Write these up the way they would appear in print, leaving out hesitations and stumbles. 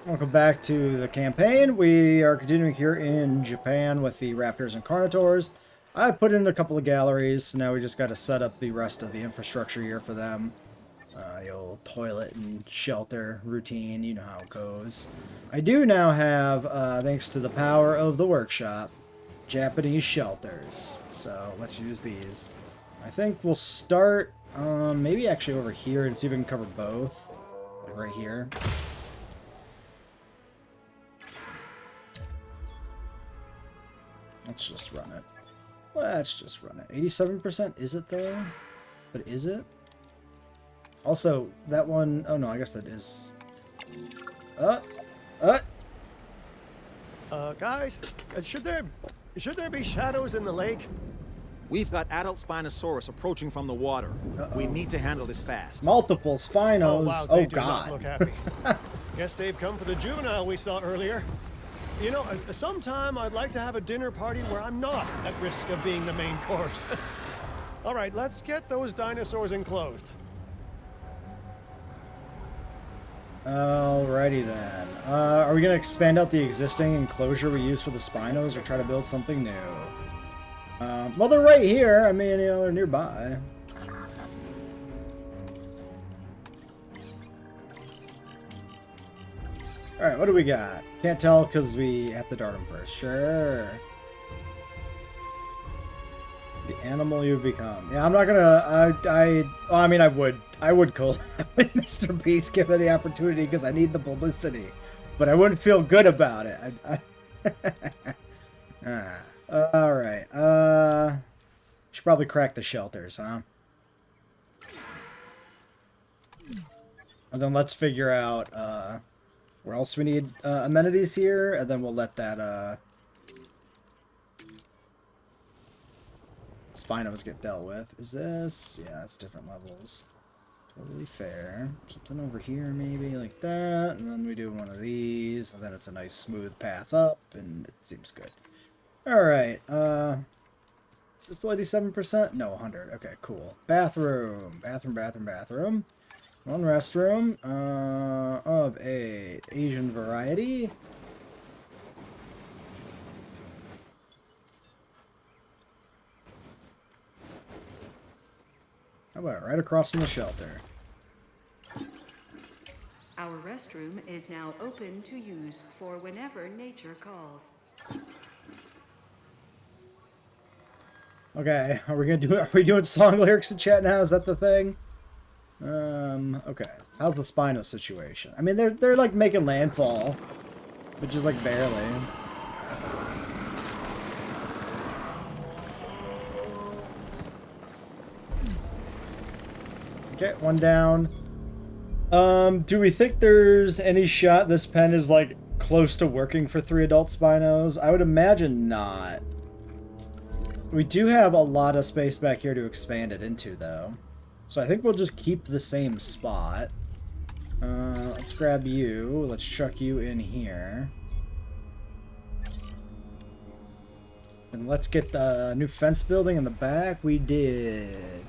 Welcome back to the campaign. We are continuing here in Japan with the Raptors and Carnotaurs. I put in a couple of galleries, so now we just got to set up the rest of the infrastructure here for them. The old toilet and shelter routine, you know how it goes. I do now have, thanks to the power of the workshop, Japanese shelters. So let's use these. I think we'll start, maybe actually over here and see if we can cover both. Like right here. Let's just run it. Let's just run it. 87%, is it though? But is it? Also, that one, oh no, I guess that is. Uh, uh. Guys, should there be shadows in the lake? We've got adult Spinosaurus approaching from the water. We need to handle this fast. Multiple Spinos. Oh, wow, they do God. not look happy. Guess they've come for the juvenile we saw earlier. You know, sometime I'd like to have a dinner party where I'm not at risk of being the main course. All right, let's get those dinosaurs enclosed. Alrighty then. Are we gonna expand out the existing enclosure we use for the Spinos or try to build something new? Well, they're right here. I mean, you know, they're nearby. Alright, what do we got? Can't tell because we have to dart them first. Sure. The animal you become. Yeah, I'm not gonna. I mean, I would collab with Mr. Beast given the opportunity because I need the publicity, but I wouldn't feel good about it. All right. Should probably crack the shelters, huh? And then let's figure out where else we need amenities here, and then we'll let that Spinos get dealt with. Is this? Yeah, it's different levels. Totally fair. Keep them over here maybe like that, and then we do one of these, and then it's a nice smooth path up, and it seems good. Alright, is this still 87%? No, 100. Okay, cool. Bathroom. Bathroom. One restroom of a Asian variety. How about right across from the shelter? Our restroom is now open to use for whenever nature calls. Okay, are we doing song lyrics in chat now? Is that the thing? Okay. How's the Spino situation? I mean, they're like making landfall, but just like barely. Okay, one down. Do we think there's any shot this pen is like close to working for 3 adult Spinos? I would imagine not. We do have a lot of space back here to expand it into, though. So I think we'll just keep the same spot. Let's grab you. Let's chuck you in here. And let's get the new fence building in the back. We did.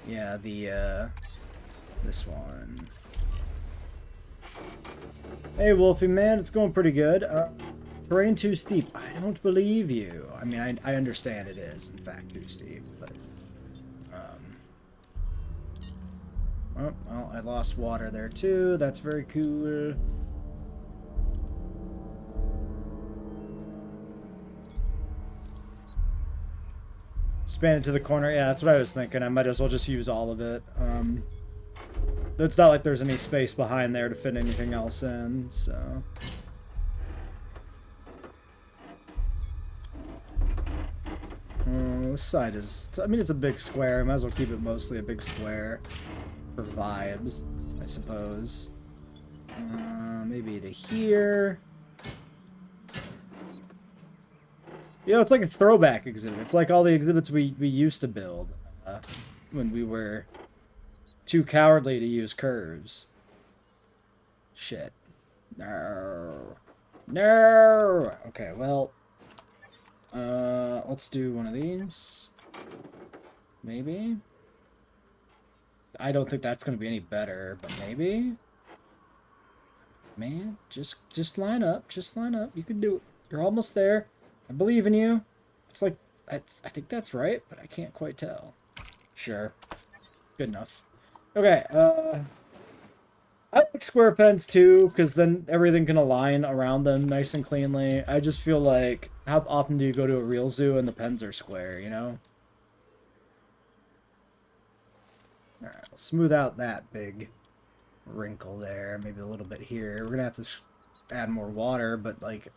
Yeah, this one. Hey, Wolfie man, it's going pretty good. Terrain too steep. I don't believe you. I mean, I understand it is, in fact, too steep, but... Oh, well, I lost water there, too. That's very cool. Span it to the corner. Yeah, that's what I was thinking. I might as well just use all of it. It's not like there's any space behind there to fit anything else in, so... This side is... I mean, it's a big square. I might as well keep it mostly a big square for vibes, I suppose. Maybe to here. You know, it's like a throwback exhibit. It's like all the exhibits we used to build when we were too cowardly to use curves. Shit. No. No! Okay, well... let's do one of these. Maybe? I don't think that's going to be any better, but maybe? Man, just line up. Just line up. You can do it. You're almost there. I believe in you. It's like, I think that's right, but I can't quite tell. Sure. Good enough. Okay, I like square pens too, because then everything can align around them nice and cleanly. I just feel like, how often do you go to a real zoo and the pens are square, you know? Alright, we'll smooth out that big wrinkle there. Maybe a little bit here. We're gonna have to add more water, but, like,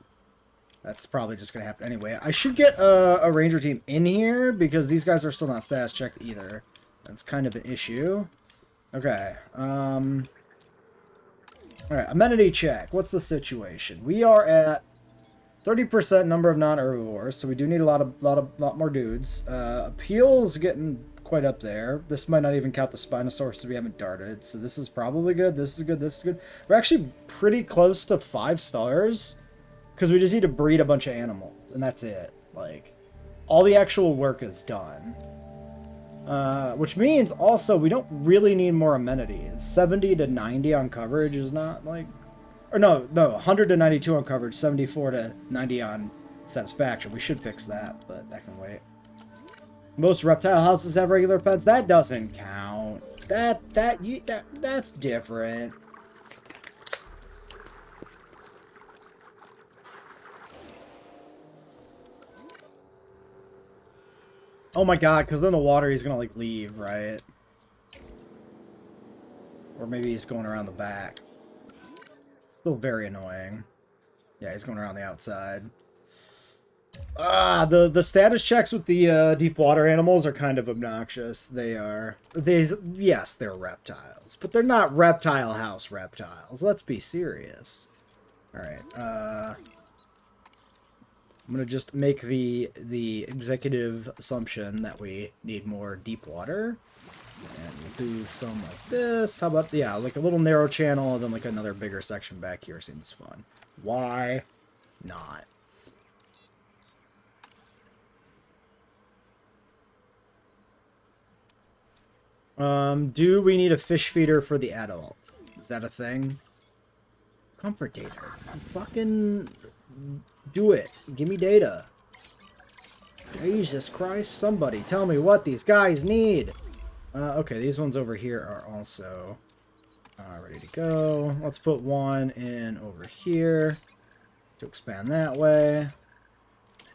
that's probably just gonna happen anyway. I should get a ranger team in here, because these guys are still not status checked either. That's kind of an issue. Okay, Alright, amenity check. What's the situation? We are at 30% number of non-herbivores, so we do need a lot more dudes. Appeal's getting quite up there. This might not even count the Spinosaurus we haven't darted, so this is probably good. This is good. This is good. We're actually pretty close to 5 stars, because we just need to breed a bunch of animals, and that's it. Like, all the actual work is done. Which means also we don't really need more amenities. 70 to 90 on coverage is not like, or no, 100 to 92 on coverage, 74 to 90 on satisfaction. We should fix that, but that can wait. Most reptile houses have regular pets. That doesn't count. That's different. Oh my god, because in the water he's gonna, like, leave, right? Or maybe he's going around the back. Still very annoying. Yeah, he's going around the outside. The status checks with the deep water animals are kind of obnoxious. Yes, they're reptiles, but they're not reptile house reptiles. Let's be serious. Alright, I'm going to just make the executive assumption that we need more deep water. And we'll do some like this. How about, yeah, like a little narrow channel and then like another bigger section back here seems fun. Why not? Do we need a fish feeder for the adult? Is that a thing? Comfort data. Fucking do it. Give me data. Jesus Christ, somebody tell me what these guys need. Okay, these ones over here are also ready to go. Let's put one in over here to expand that way.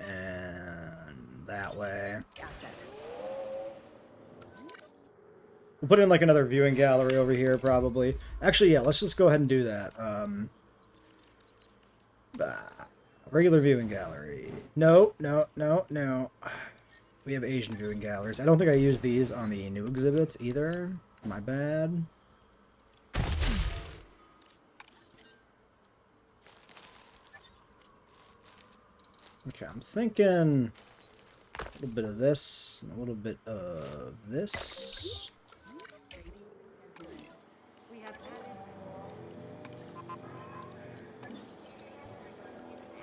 And that way. We'll put in like another viewing gallery over here probably. Actually, yeah, let's just go ahead and do that. Regular viewing gallery. No. We have Asian viewing galleries. I don't think I use these on the new exhibits either. My bad. Okay, I'm thinking a little bit of this, and a little bit of this.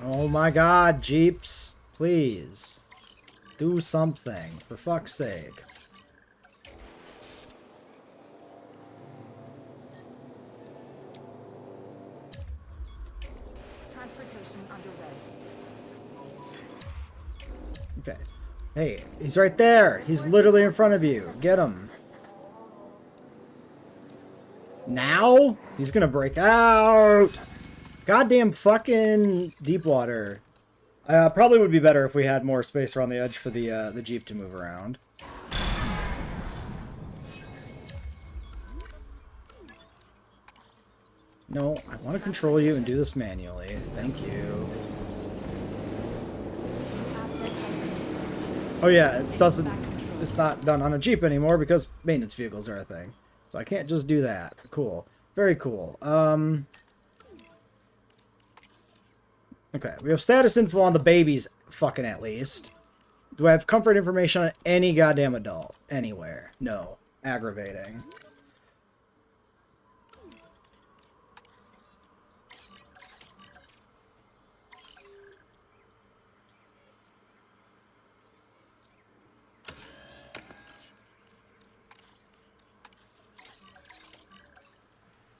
Oh my god, Jeeps. Please. Do something, for fuck's sake. Transportation underway. Okay. Hey, he's right there. He's literally in front of you. Get him. Now? He's gonna break out. Goddamn fucking deep water. Probably would be better if we had more space around the edge for the Jeep to move around. No, I want to control you and do this manually. Thank you. Oh yeah, it's not done on a Jeep anymore because maintenance vehicles are a thing. So I can't just do that. Cool. Very cool. Okay, we have status info on the babies, fucking at least. Do I have comfort information on any goddamn adult? Anywhere? No. Aggravating.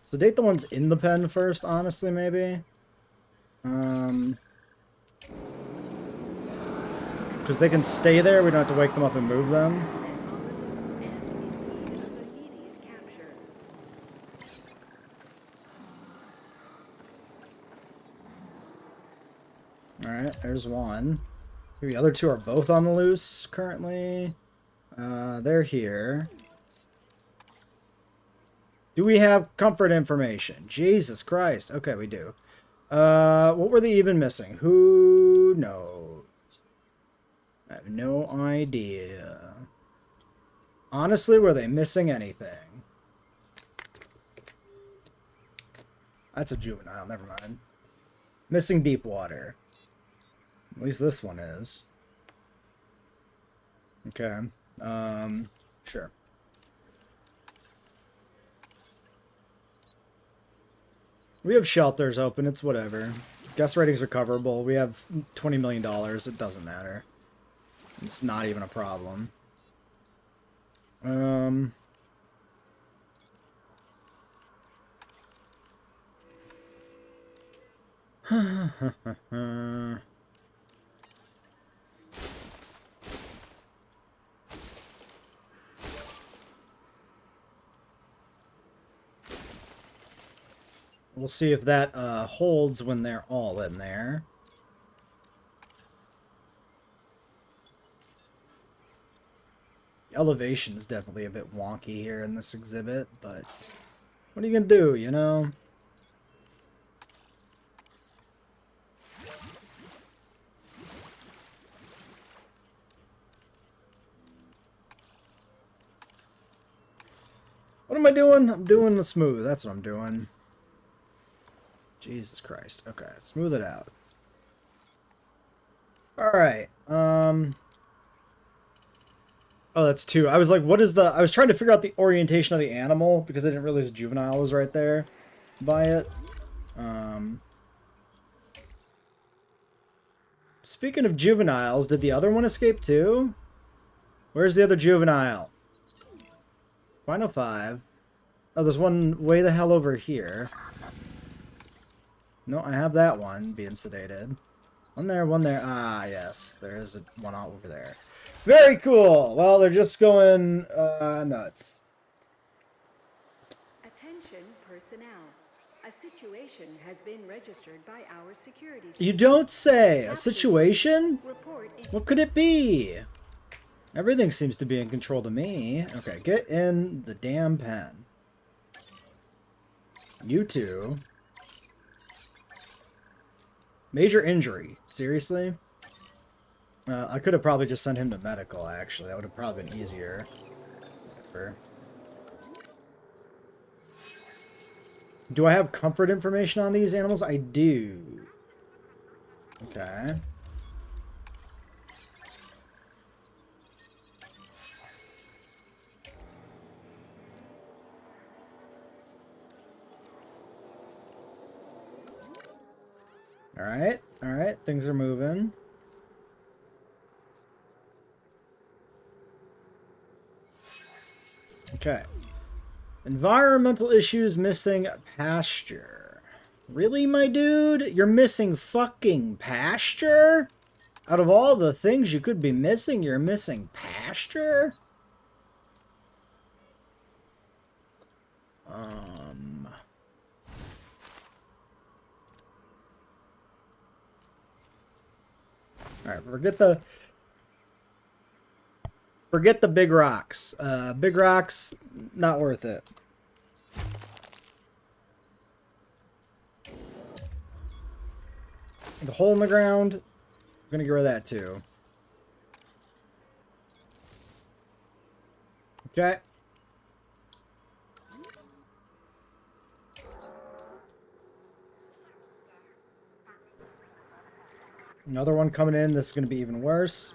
Sedate the ones in the pen first, honestly, maybe. Because they can stay there, we don't have to wake them up and move them. Asset on the loose and in need of immediate capture. Alright, there's one. The other two are both on the loose currently. They're here. Do we have comfort information? Jesus Christ. Okay, we do. What were they even missing? Who knows? I have no idea. Honestly, were they missing anything? That's a juvenile, never mind. Missing deep water. At least this one is. Okay. Sure. We have shelters open, it's whatever. Guest ratings recoverable. We have $20 million. It doesn't matter. It's not even a problem. We'll see if that holds when they're all in there. The elevation is definitely a bit wonky here in this exhibit, but what are you gonna do, you know? What am I doing? I'm doing the smooth. That's what I'm doing. Jesus Christ. Okay, smooth it out. Alright, Oh, that's two. I was like, what is the... I was trying to figure out the orientation of the animal, because I didn't realize juvenile was right there by it. Speaking of juveniles, did the other one escape too? Where's the other juvenile? 505. Oh, there's one way the hell over here. No, I have that one being sedated. One there, one there. Ah, yes. There is one out over there. Very cool. Well, they're just going nuts. Attention personnel. A situation has been registered by our security You system. don't say. A Capture situation? Report in What could it be? Everything seems to be in control to me. Okay, get in the damn pen. You two. Major injury. Seriously? I could have probably just sent him to medical, actually. That would have probably been easier. Whatever. Do I have comfort information on these animals? I do. Okay. Alright, alright, things are moving. Okay. Environmental issues, missing pasture. Really, my dude? You're missing fucking pasture? Out of all the things you could be missing, you're missing pasture? Alright, forget the big rocks. Big rocks, not worth it. The hole in the ground, I'm gonna get rid of that too. Okay. Another one coming in. This is going to be even worse.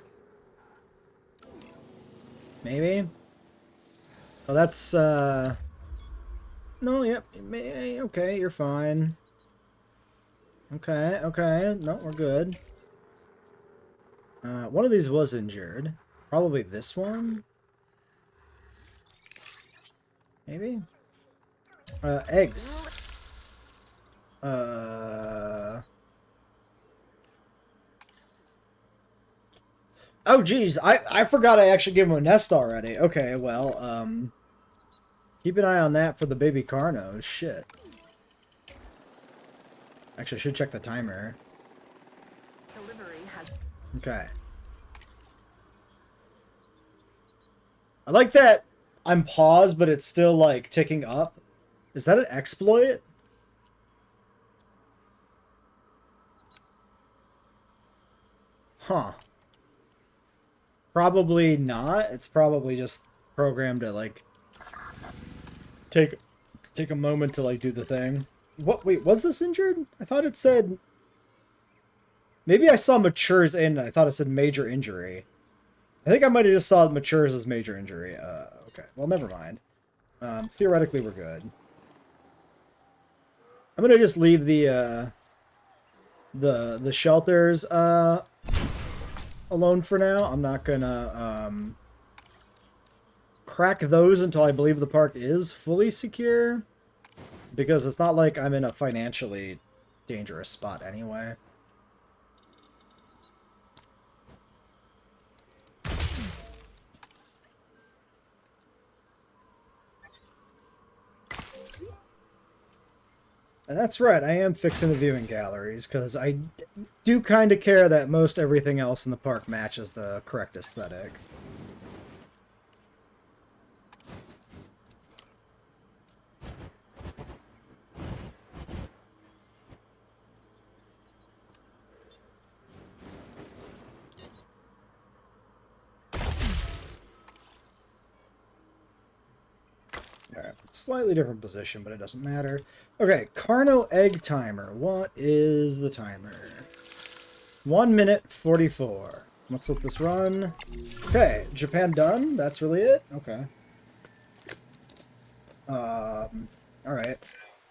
Maybe. Oh, that's, no, yep. Okay, you're fine. Okay, okay. No, we're good. One of these was injured. Probably this one? Maybe? Eggs. Oh, geez. I forgot I actually gave him a nest already. Okay, well, keep an eye on that for the baby Carnos. Shit. Actually, I should check the timer. Delivery has... Okay. I like that I'm paused, but it's still, like, ticking up. Is that an exploit? Huh. Probably not. It's probably just programmed to, like, take a moment to, like, do the thing. What? Wait, was this injured? I thought it said... Maybe I saw matures in, and I thought it said major injury. I think I might have just saw matures as major injury. Okay. Well, never mind. Theoretically, we're good. I'm gonna just leave the shelters alone for now. I'm not gonna crack those until I believe the park is fully secure, because it's not like I'm in a financially dangerous spot anyway. And that's right, I am fixing the viewing galleries, because I do kind of care that most everything else in the park matches the correct aesthetic. Alright, slightly different position, but it doesn't matter. Okay, Carno egg timer. What is the timer? 1 minute 44. Let's let this run. Okay, Japan done? That's really it? Okay. Alright.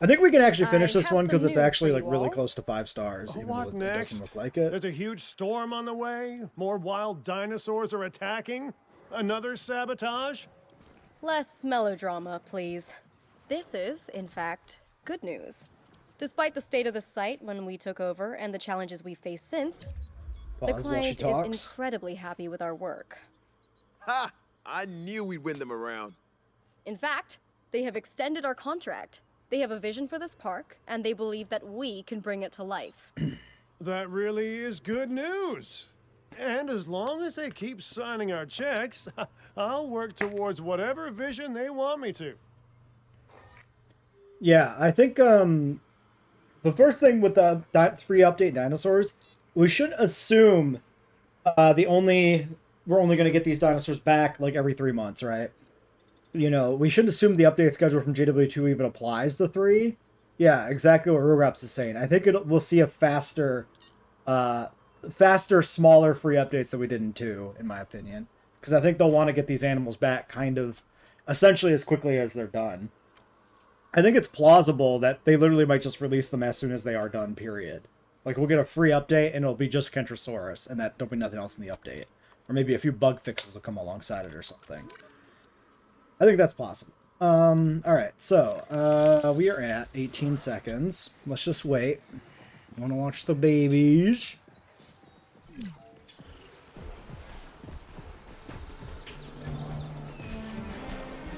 I think we can actually finish this one because it's actually like really close to 5 stars, even though What it next? doesn't look like it. There's a huge storm on the way. More wild dinosaurs are attacking. Another sabotage. Less melodrama, please. This is, in fact, good news. Despite the state of the site when we took over and the challenges we've faced since, the Pause while she client is talks. incredibly happy with our work. Ha! I knew we'd win them around. In fact, they have extended our contract. They have a vision for this park, and they believe that we can bring it to life. That really is good news. And as long as they keep signing our checks, I'll work towards whatever vision they want me to. Yeah, I think the first thing with the 3 update dinosaurs, we shouldn't assume we're only going to get these dinosaurs back like every 3 months, right? You know, we shouldn't assume the update schedule from JWE2 even applies to 3. Yeah, exactly what Rugraps is saying. I think we'll see a faster, smaller free updates than we did in 2, in my opinion. Because I think they'll want to get these animals back kind of essentially as quickly as they're done. I think it's plausible that they literally might just release them as soon as they are done, period. Like, we'll get a free update, and it'll be just Kentrosaurus, and that there'll be nothing else in the update. Or maybe a few bug fixes will come alongside it or something. I think that's possible. Alright, so, we are at 18 seconds. Let's just wait. Want to watch the babies.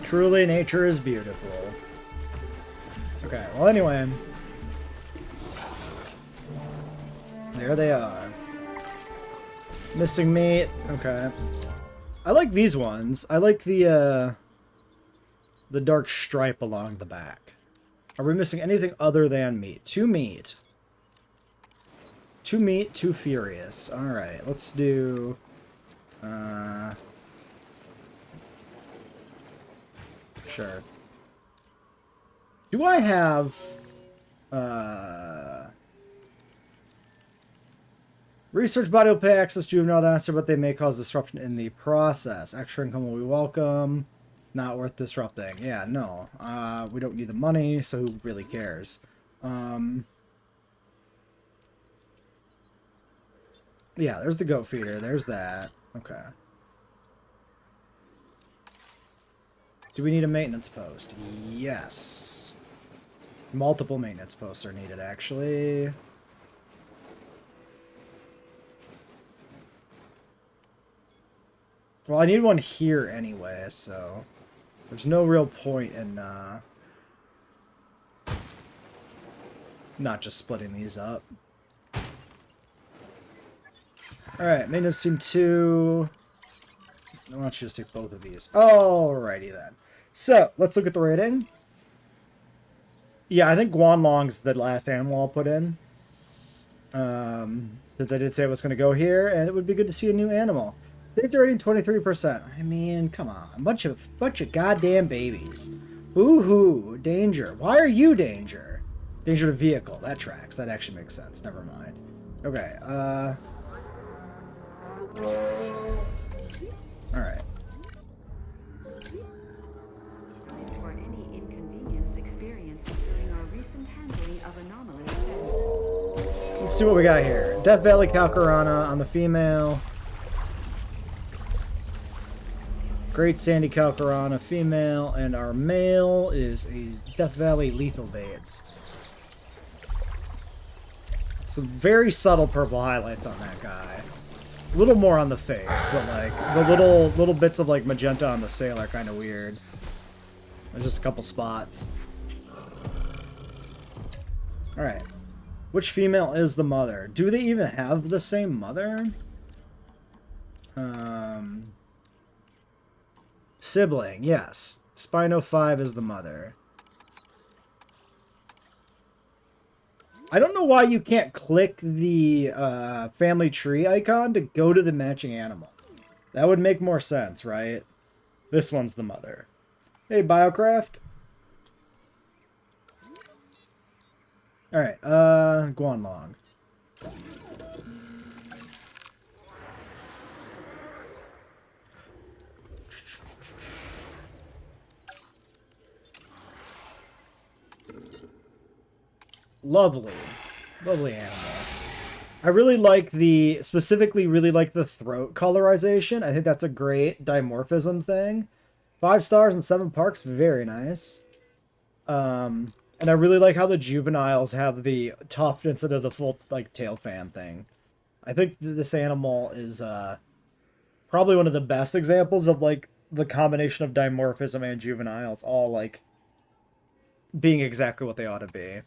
Truly, nature is beautiful. Okay, well anyway. There they are. Missing meat. Okay. I like these ones. I like the dark stripe along the back. Are we missing anything other than meat? 2 meat. 2 meat, 2 furious. Alright, let's do... Sure. Do I have... Research body will pay access juvenile dinosaur, but they may cause disruption in the process. Extra income will be welcome. Not worth disrupting. Yeah, no. We don't need the money, so who really cares? Yeah, there's the goat feeder. There's that. Okay. Do we need a maintenance post? Yes. Multiple maintenance posts are needed, actually. Well, I need one here anyway, so there's no real point in not just splitting these up. Alright, maintenance team 2. Why don't you just take both of these? Alrighty then. So, let's look at the rating. Yeah, I think Guanlong's the last animal I'll put in. Since I did say I was going to go here, and it would be good to see a new animal. Safety rating 23%. I mean, come on. A bunch of goddamn babies. Boo-hoo. Danger. Why are you danger? Danger to vehicle. That tracks. That actually makes sense. Never mind. Okay, alright. For any inconvenience experienced during our recent handling of anomalous events. Let's see what we got here. Death Valley Calcarana on the female. Great Sandy Calcarana female. And our male is a Death Valley Lethal Baits. Some very subtle purple highlights on that guy. A little more on the face, but like the little bits of like magenta on the sail are kind of weird. There's just a couple spots. Alright. Which female is the mother? Do they even have the same mother? Sibling, yes. Spino 5 is the mother. I don't know why you can't click the family tree icon to go to the matching animal. That would make more sense, right? This one's the mother. Hey, Biocraft. Alright, Guanlong. Lovely. Lovely animal. I really like specifically really like the throat colorization. I think that's a great dimorphism thing. 5 stars and 7 parks, very nice. And I really like how the juveniles have the tuft instead of the full, like, tail fan thing. I think this animal is, probably one of the best examples of, like, the combination of dimorphism and juveniles all, like, being exactly what they ought to be.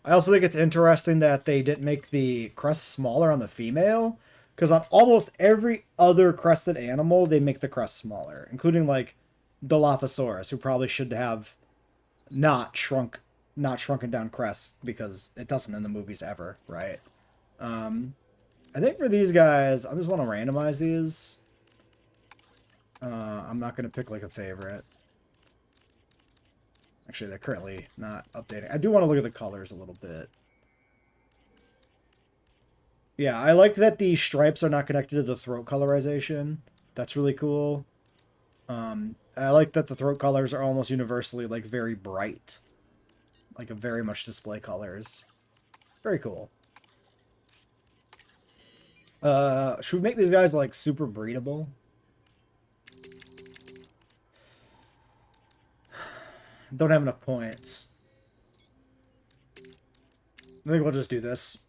I also think it's interesting that they didn't make the crest smaller on the female, because on almost every other crested animal, they make the crest smaller, including, like, Dilophosaurus, who probably should have not shrunken down crest, because it doesn't in the movies ever, right? I think for these guys, I just want to randomize these. I'm not going to pick, like, a favorite. Actually, they're currently not updating. I do want to look at the colors a little bit. Yeah, I like that the stripes are not connected to the throat colorization. That's really cool. I like that the throat colors are almost universally, like, very bright. Like, a very much display colors. Very cool. Should we make these guys, like, super breedable? Don't have enough points. I think we'll just do this.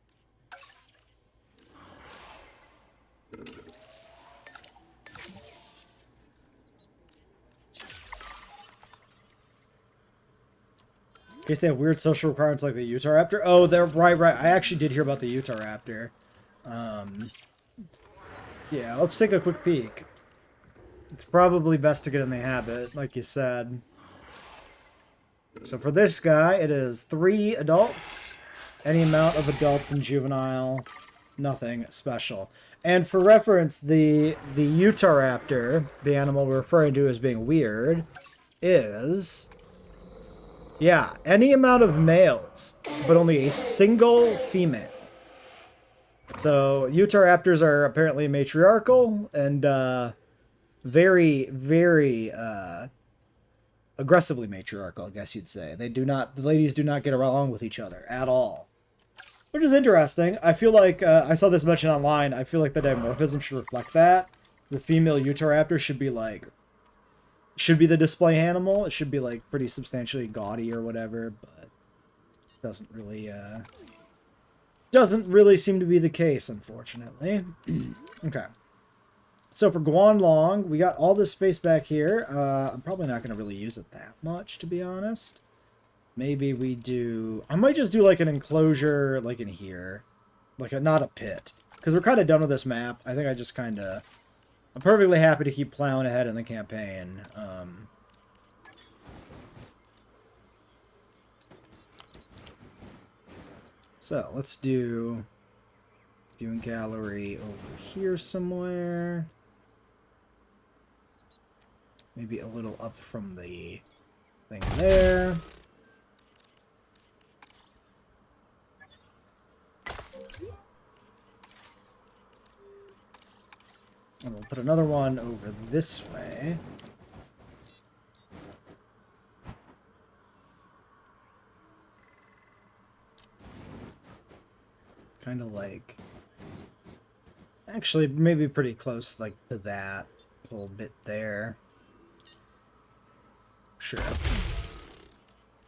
In case they have weird social requirements like the Utahraptor. Oh, they're right. I actually did hear about the Utahraptor. Yeah, let's take a quick peek. It's probably best to get in the habit, like you said. So for this guy, it is 3 adults. Any amount of adults and juvenile. Nothing special. And for reference, the Utahraptor, the animal we're referring to as being weird, is... yeah, any amount of males, but only a single female. So, Utahraptors are apparently matriarchal and very, very aggressively matriarchal, I guess you'd say. The ladies do not get along with each other at all. Which is interesting. I feel like, I saw this mentioned online, I feel like the dimorphism should reflect that. The female Utahraptor should be like, should be the display animal. It should be like pretty substantially gaudy or whatever, but doesn't really seem to be the case, unfortunately. Okay. So for Guanlong, we got all this space back here. I'm probably not going to really use it that much, to be honest. Maybe we do... I might just do like an enclosure like in here. Like not a pit. Because we're kind of done with this map. I think I just kind of... I'm perfectly happy to keep plowing ahead in the campaign. So let's do viewing gallery over here somewhere. Maybe a little up from the thing there. And we'll put another one over this way. Kind of like... Actually, maybe pretty close like to that little bit there. Sure.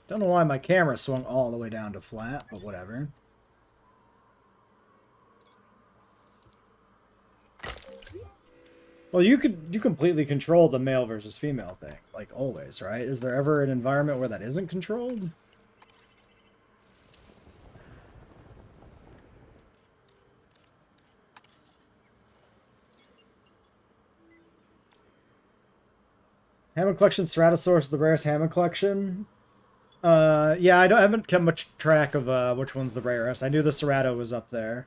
Don't know why my camera swung all the way down to flat, but whatever. Well, you completely control the male versus female thing, like always, right? Is there ever an environment where that isn't controlled? Hammond collection, Ceratosaurus, the rarest Hammond collection. Yeah, I haven't kept much track of which one's the rarest. I knew the Cerato was up there.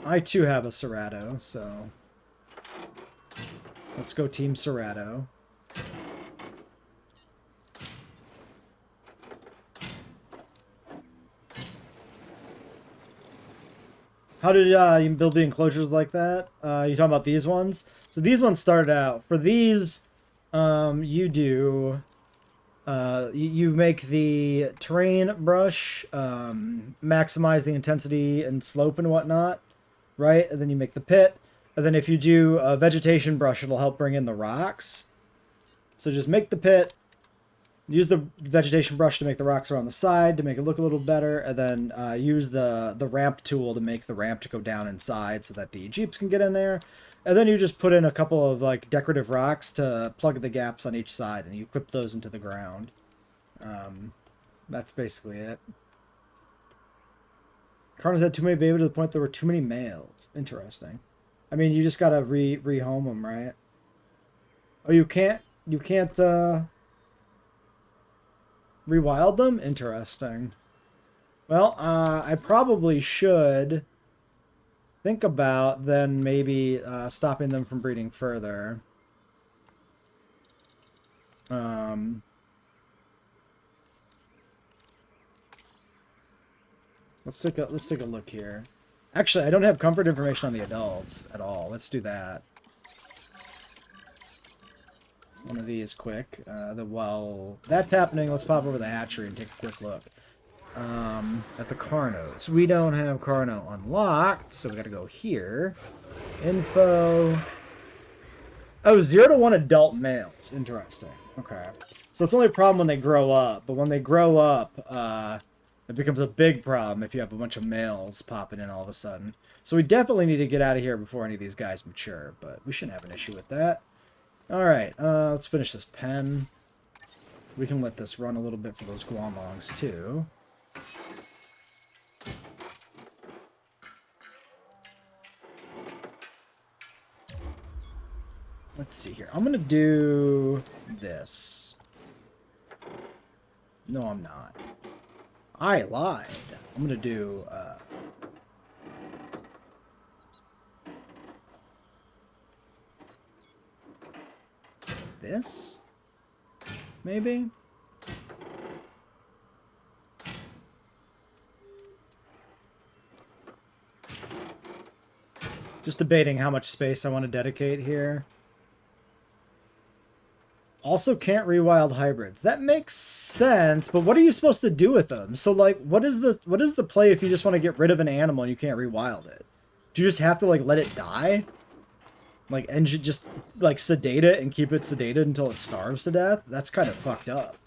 I too have a Cerato, so let's go Team Cerato. How did you build the enclosures like that? You talking about these ones? So these ones started out for these. You make the terrain brush, maximize the intensity and slope and whatnot, right? And then you make the pit. And then if you do a vegetation brush, it'll help bring in the rocks. So just make the pit, use the vegetation brush to make the rocks around the side to make it look a little better, and then use the ramp tool to make the ramp to go down inside so that the Jeeps can get in there. And then you just put in a couple of like decorative rocks to plug the gaps on each side, and you clip those into the ground. That's basically it. Carnivores had too many babies to the point there were too many males. Interesting. I mean, you just gotta rehome them, right? Oh, you can't rewild them? Interesting. Well, I probably should think about then maybe stopping them from breeding further. Let's take a look here. Actually, I don't have comfort information on the adults at all. Let's do that. One of these quick. While that's happening, let's pop over the hatchery and take a quick look. At the Carnos. We don't have Carno unlocked, so we gotta go here. Info. Oh, 0 to 1 adult males. Interesting. Okay. So it's only a problem when they grow up, but when they grow up, it becomes a big problem if you have a bunch of males popping in all of a sudden. So we definitely need to get out of here before any of these guys mature, but we shouldn't have an issue with that. Alright, let's finish this pen. We can let this run a little bit for those Guanlongs too. Let's see here. I'm gonna do this. No, I'm not. I lied. I'm gonna do this, maybe. Just debating how much space I want to dedicate here. Also can't rewild hybrids. That makes sense, but what are you supposed to do with them? So like, what is the play if you just want to get rid of an animal and you can't rewild it? Do you just have to like let it die? Like, and just like sedate it and keep it sedated until it starves to death? That's kind of fucked up.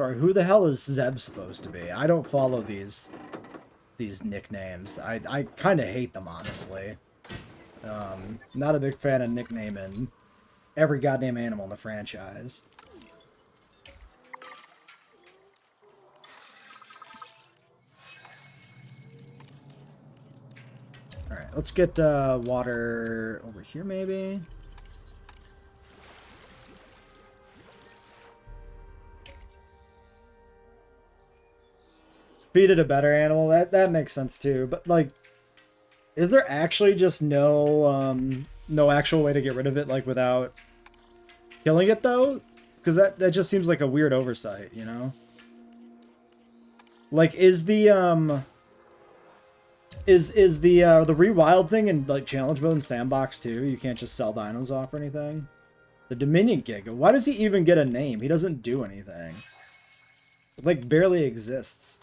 Sorry, who the hell is Zeb supposed to be? I don't follow these nicknames. I kind of hate them, honestly. Not a big fan of nicknaming every goddamn animal in the franchise. Alright, let's get water over here, maybe. Feed it a better animal. That makes sense too. But like, is there actually just no actual way to get rid of it, like, without killing it though? Because that just seems like a weird oversight, you know? Like, is the rewild thing in like challenge mode and sandbox too? You can't just sell dinos off or anything. The Dominion Giga. Why does he even get a name? He doesn't do anything. It, like, barely exists.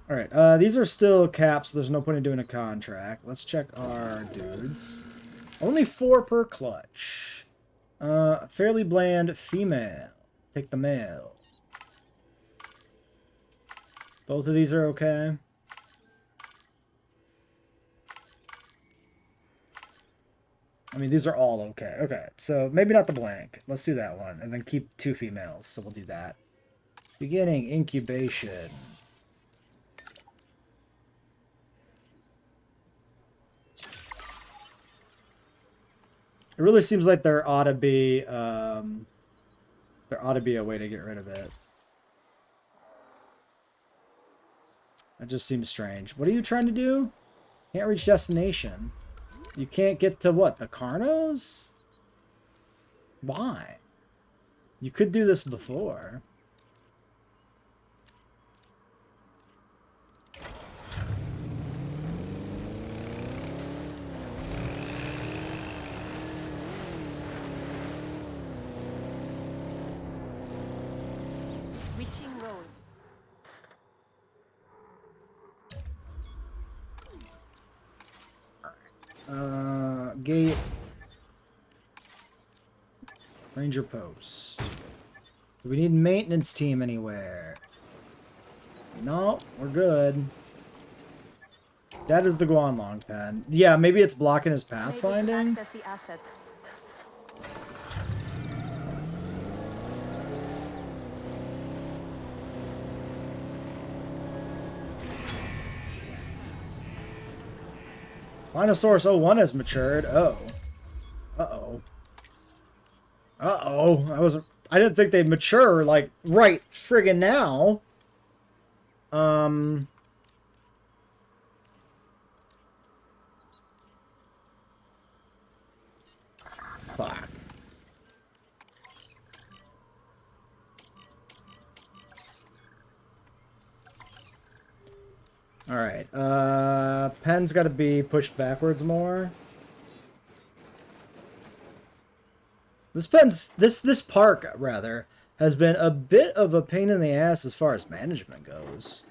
Alright, these are still caps, so there's no point in doing a contract. Let's check our dudes. Only 4 per clutch. Fairly bland female. Take the male. Both of these are okay. I mean, these are all okay. Okay, so maybe not the blank. Let's do that one, and then keep 2 females, so we'll do that. Beginning incubation. It really seems like there ought to be a way to get rid of it. That just seems strange. What are you trying to do? Can't reach destination. You can't get to what? The Carnos? Why? You could do this before. Switching roles. Gate. Ranger post. Do we need maintenance team anywhere? No, we're good. That is the Guanlong pen. Yeah, maybe it's blocking his pathfinding. Access the asset. Spinosaurus 01 has matured. Oh. Uh-oh. Uh-oh. I didn't think they'd mature, like, right friggin' now. Fuck. Alright, pen's gotta be pushed backwards more. This park, rather, has been a bit of a pain in the ass as far as management goes.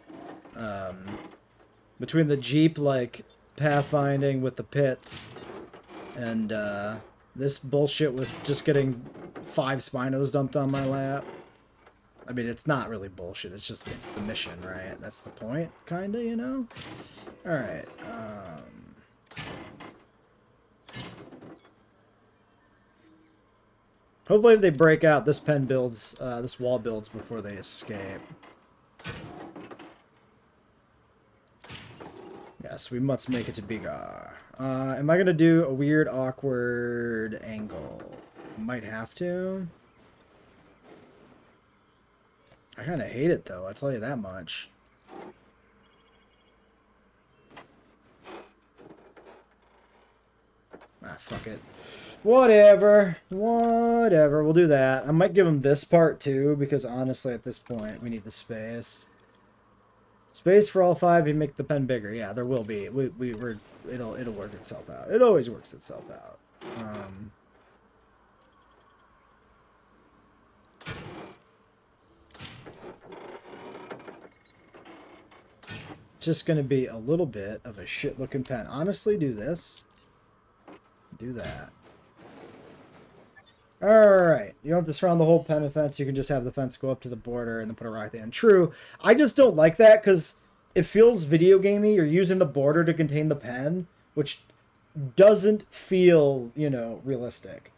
Between the Jeep, like, pathfinding with the pits, and, this bullshit with just getting 5 Spinos dumped on my lap. I mean, it's not really bullshit, it's the mission, right? That's the point, kinda, you know? Alright, hopefully if they break out, this pen builds, this wall builds before they escape. Yes, we must make it to Bigar. Am I gonna do a weird, awkward angle? Might have to. I kinda hate it, though, I'll tell you that much. Ah, fuck it. Whatever. Whatever. We'll do that. I might give him this part, too, because honestly, at this point, we need the space. Space for all 5, you make the pen bigger. Yeah, there will be. It'll work itself out. It always works itself out. Just gonna be a little bit of a shit-looking pen. Honestly, do this. Do that. Alright, you don't have to surround the whole pen with fence, you can just have the fence go up to the border and then put a rock there. True, I just don't like that because it feels video gamey. You're using the border to contain the pen, which doesn't feel, you know, realistic.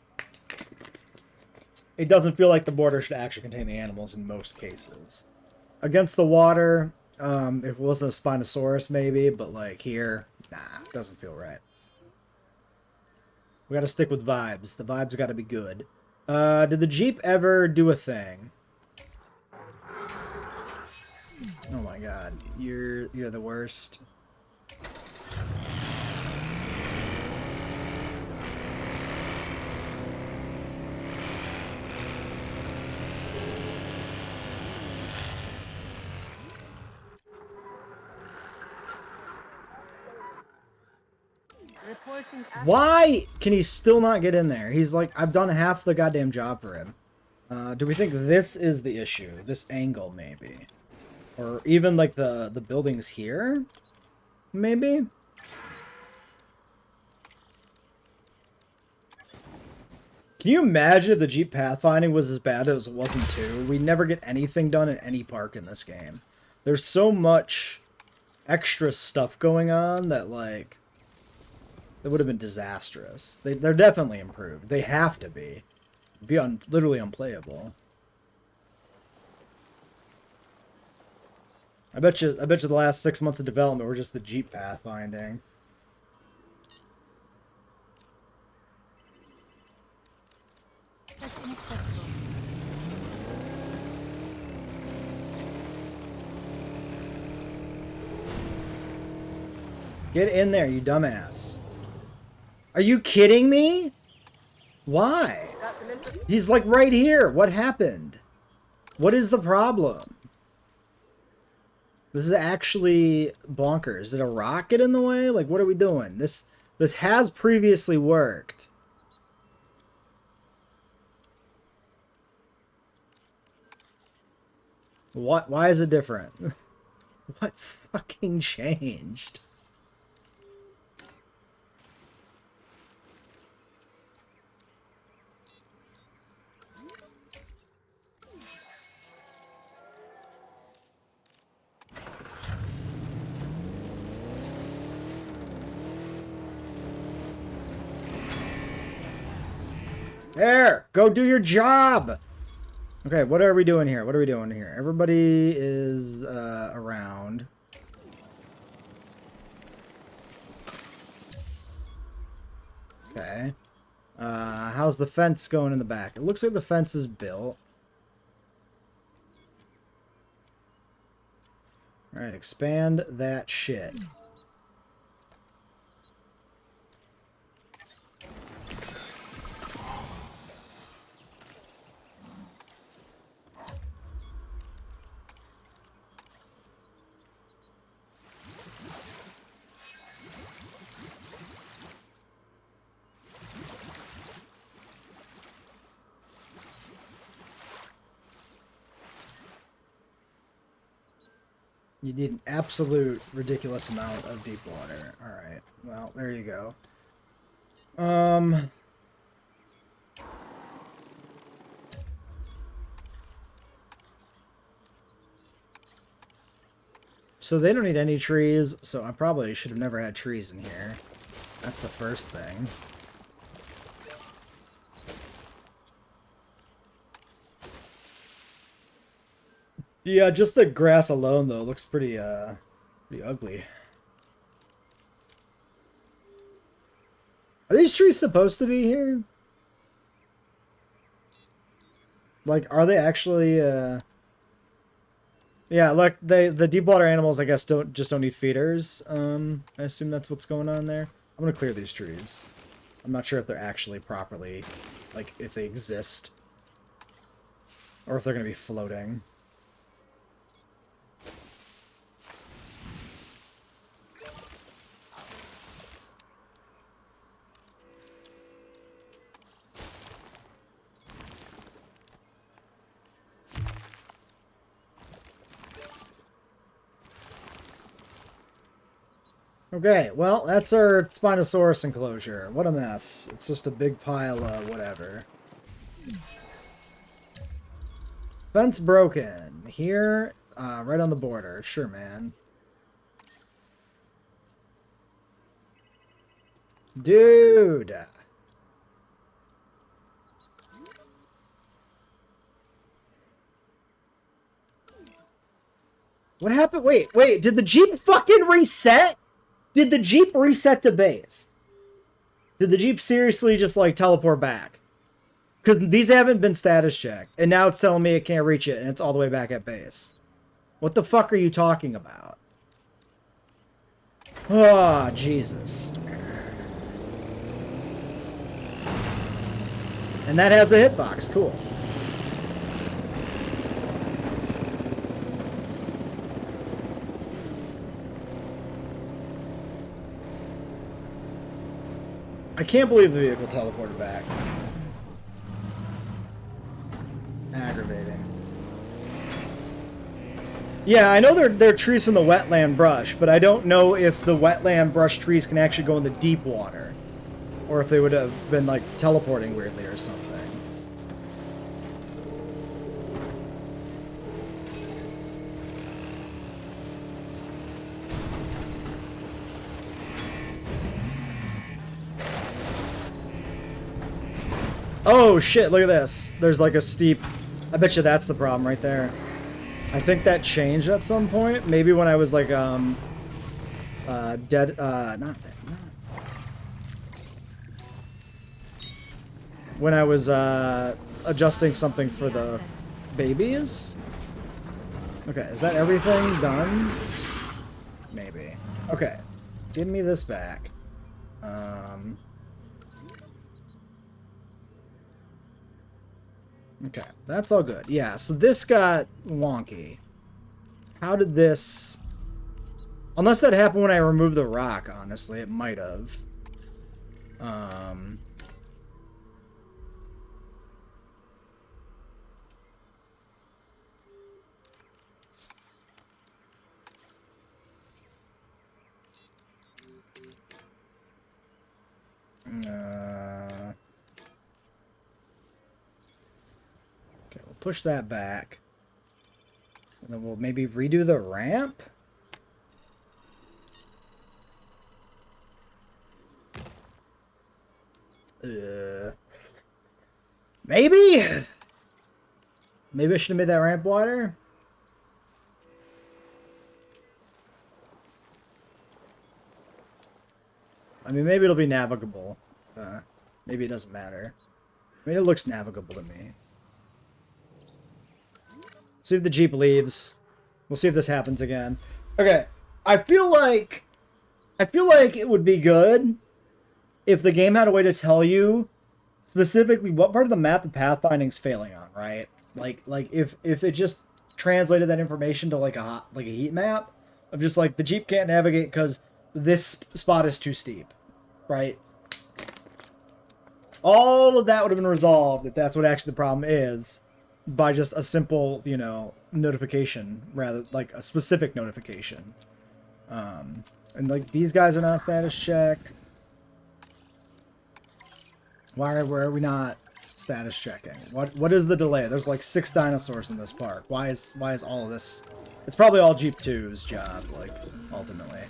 It doesn't feel like the border should actually contain the animals in most cases. Against the water, if it wasn't a Spinosaurus maybe, but like here, nah, it doesn't feel right. We gotta stick with vibes. The vibes gotta be good. Did the Jeep ever do a thing? Oh my god, you're the worst. Why can he still not get in there? He's like, I've done half the goddamn job for him. Do we think this is the issue? This angle, maybe? Or even, like, the buildings here? Maybe? Can you imagine if the Jeep pathfinding was as bad as it was in 2? We never get anything done in any park in this game. There's so much extra stuff going on that, like... It would have been disastrous. They're definitely improved. They have to be. It'd be literally unplayable. I bet you the last 6 months of development were just the Jeep pathfinding. That's inaccessible. Get in there, you dumbass. Are you kidding me? Why? He's like right here. What happened? What is the problem? This is actually bonkers. Did a rock get in the way? Like, what are we doing? This has previously worked. What? Why is it different? What fucking changed? There! Go do your job! Okay, what are we doing here? What are we doing here? Everybody is around. Okay. How's the fence going in the back? It looks like the fence is built. Alright, expand that shit. You need an absolute ridiculous amount of deep water. Alright, well, there you go. So they don't need any trees, so I probably should have never had trees in here. That's the first thing. Yeah, just the grass alone, though, looks pretty ugly. Are these trees supposed to be here? Like, are they actually, Yeah, like, the deep water animals, I guess, don't need feeders. I assume that's what's going on there. I'm gonna clear these trees. I'm not sure if they're actually properly, like, if they exist. Or if they're gonna be floating. Okay, well, that's our Spinosaurus enclosure. What a mess. It's just a big pile of whatever. Fence broken. Here, right on the border. Sure, man. Dude. What happened? Wait. Did the Jeep fucking reset? Did the Jeep reset to base? Did the Jeep seriously just, like, teleport back? Because these haven't been status checked. And now it's telling me it can't reach it, and it's all the way back at base. What the fuck are you talking about? Oh, Jesus. And that has a hitbox. Cool. I can't believe the vehicle teleported back. Aggravating. Yeah, I know they're trees from the wetland brush, but I don't know if the wetland brush trees can actually go in the deep water. Or if they would have been, like, teleporting weirdly or something. Oh shit, look at this. There's like a steep... I bet you that's the problem right there. I think that changed at some point. Maybe when I was like, not that, no. When I was, adjusting something for the babies? Okay, is that everything done? Maybe. Okay. Give me this back. Okay, that's all good. Yeah, so this got wonky. How did this... Unless that happened when I removed the rock, honestly. It might have. Okay, we'll push that back. And then we'll maybe redo the ramp? Maybe? Maybe I should have made that ramp wider? I mean, maybe it'll be navigable. Maybe it doesn't matter. I mean, it looks navigable to me. See if the Jeep leaves. We'll see if this happens again. Okay, I feel like it would be good if the game had a way to tell you specifically what part of the map the pathfinding's failing on, right? Like if it just translated that information to like a heat map of just like the Jeep can't navigate because this spot is too steep, right? All of that would have been resolved if that's what actually the problem is by just a simple, you know, notification, rather like a specific notification. And like these guys are not status checked. Why are we not status checking? What is the delay? There's like 6 dinosaurs in this park. Why is all of this? It's probably all Jeep 2's job, like, ultimately.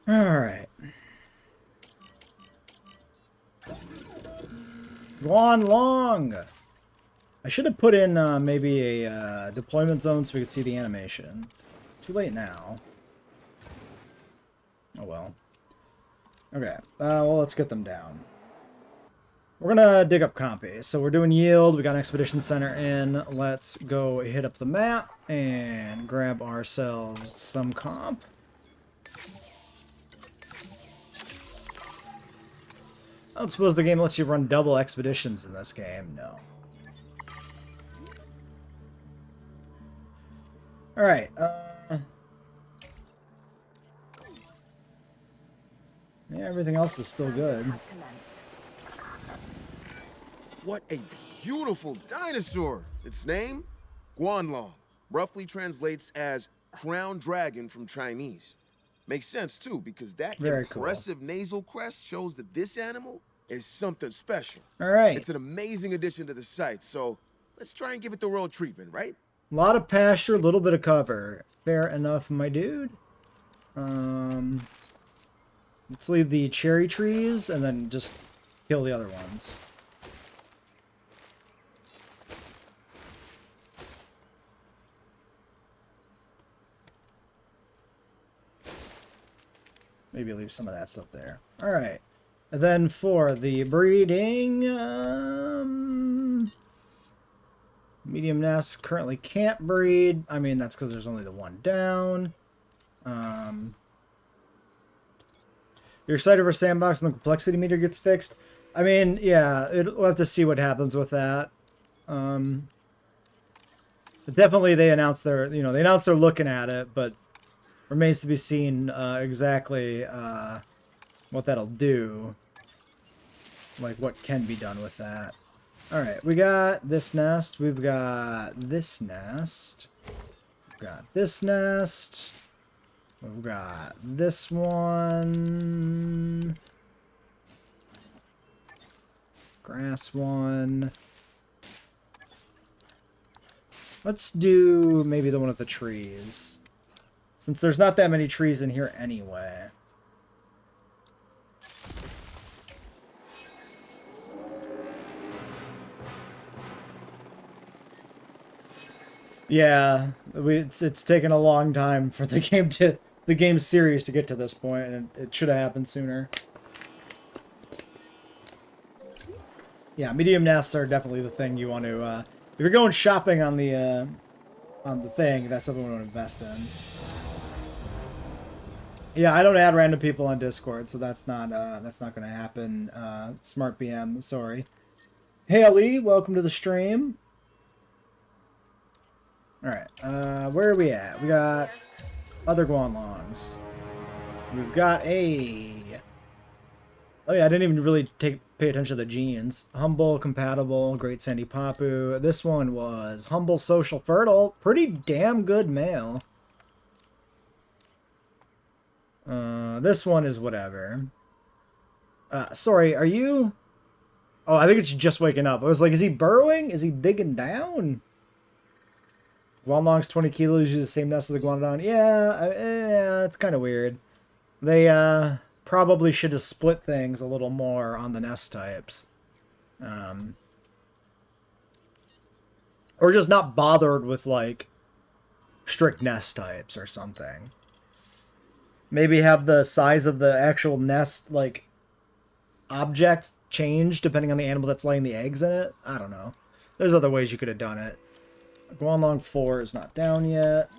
Alright. Guanlong! I should have put in maybe a deployment zone so we could see the animation. Too late now. Oh well. Okay, well let's get them down. We're gonna dig up Compy. So we're doing yield, we got an expedition center in. Let's go hit up the map and grab ourselves some comp. I don't suppose the game lets you run double expeditions in this game. No. Alright, yeah, everything else is still good. What a beautiful dinosaur! Its name? Guanlong. Roughly translates as crown dragon from Chinese. Makes sense too, because that Very cool. impressive nasal crest shows that this animal is something special. All right. It's an amazing addition to the site, so let's try and give it the royal treatment, right? A lot of pasture, a little bit of cover. Fair enough, my dude. Let's leave the cherry trees and then just kill the other ones. Maybe leave some of that stuff there. All right. And then for the breeding, medium nest currently can't breed. I mean, that's because there's only the one down. You're excited for Sandbox when the complexity meter gets fixed? I mean, yeah, we'll have to see what happens with that. Definitely they announced they're looking at it, but remains to be seen exactly what that'll do. Like, what can be done with that. Alright, we got this nest. We've got this nest. We've got this nest. We've got this one. Grass one. Let's do maybe the one with the trees. Since there's not that many trees in here anyway. Yeah, it's taken a long time for the game series to get to this point, and it should have happened sooner. Yeah, medium nests are definitely the thing you want to. If you're going shopping on the thing, that's something we want to invest in. Yeah, I don't add random people on Discord, so that's not going to happen. Smart BM, sorry. Hey Ali, welcome to the stream. All right, where are we at? We got other Guanlongs. We've got a. Oh yeah, I didn't even really pay attention to the genes. Humble, compatible, great sandy papu. This one was humble, social, fertile. Pretty damn good male. This one is whatever. Sorry, are you? Oh, I think it's just waking up. I was like, is he burrowing? Is he digging down? Guanlong's 20 kilos, use the same nest as a Guanodon. Yeah, it's kind of weird. They probably should have split things a little more on the nest types. Or just not bothered with, like, strict nest types or something. Maybe have the size of the actual nest, like, object change depending on the animal that's laying the eggs in it. I don't know. There's other ways you could have done it. Guanlong 4 is not down yet.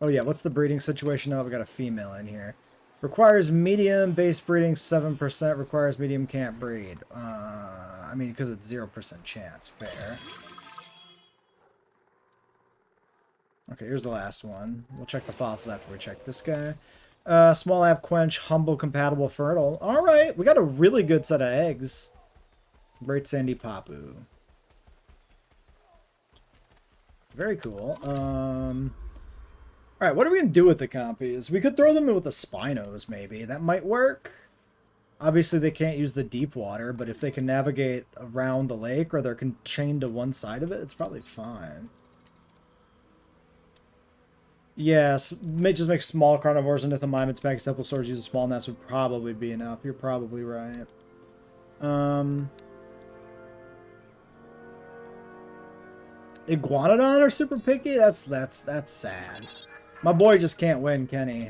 Oh yeah, what's the breeding situation now? We've got a female in here. Requires medium, base breeding 7%, requires medium, can't breed. I mean, because it's 0% chance, fair. Okay, here's the last one. We'll check the fossils after we check this guy. Small app quench, humble, compatible, fertile. Alright, we got a really good set of eggs. Great sandy papu. Very cool. Alright, what are we going to do with the compies? We could throw them in with the Spinos, maybe. That might work. Obviously, they can't use the deep water, but if they can navigate around the lake or they're chained to one side of it, it's probably fine. Yes, just make small carnivores into Thermimids, Pachycephalosaurs, use a small nest would probably be enough. You're probably right. Iguanodon are super picky? That's sad. My boy just can't win, can he?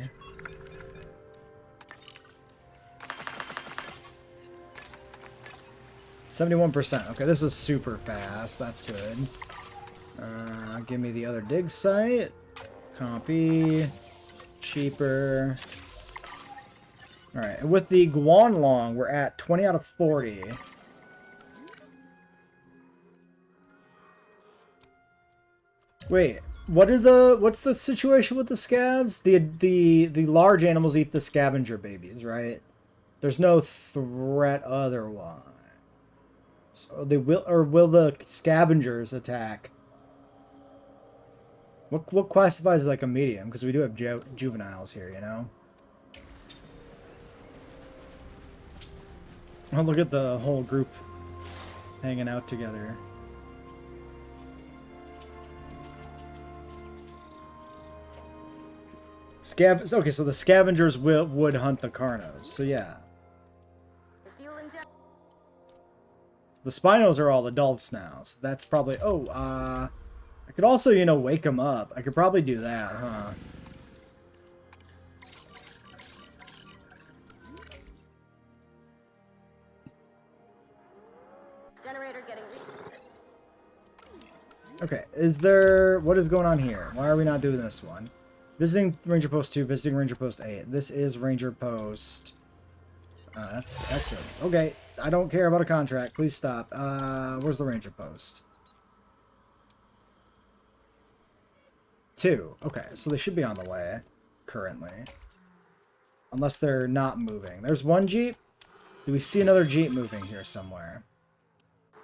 %. Okay, this is super fast. That's good. Give me the other dig site. Copy. Cheaper. Alright, and with the Guanlong, we're at 20 out of 40. Wait, what's the situation with the scavs? The large animals eat the scavenger babies, right? There's no threat otherwise. So they will the scavengers attack? What classifies as like a medium? Because we do have juveniles here, you know? Oh, look at the whole group hanging out together. Okay, so the scavengers would hunt the Carnos. So yeah. The Spinos are all adults now, so that's probably... Oh, I could also, you know, wake them up. I could probably do that, huh? Generator getting... Okay, is there... What is going on here? Why are we not doing this one? Visiting Ranger Post 2, visiting Ranger Post 8. This is Ranger Post... that's it. Okay, I don't care about a contract. Please stop. Where's the Ranger Post? 2. Okay, so they should be on the way, currently. Unless they're not moving. There's one Jeep. Do we see another Jeep moving here somewhere?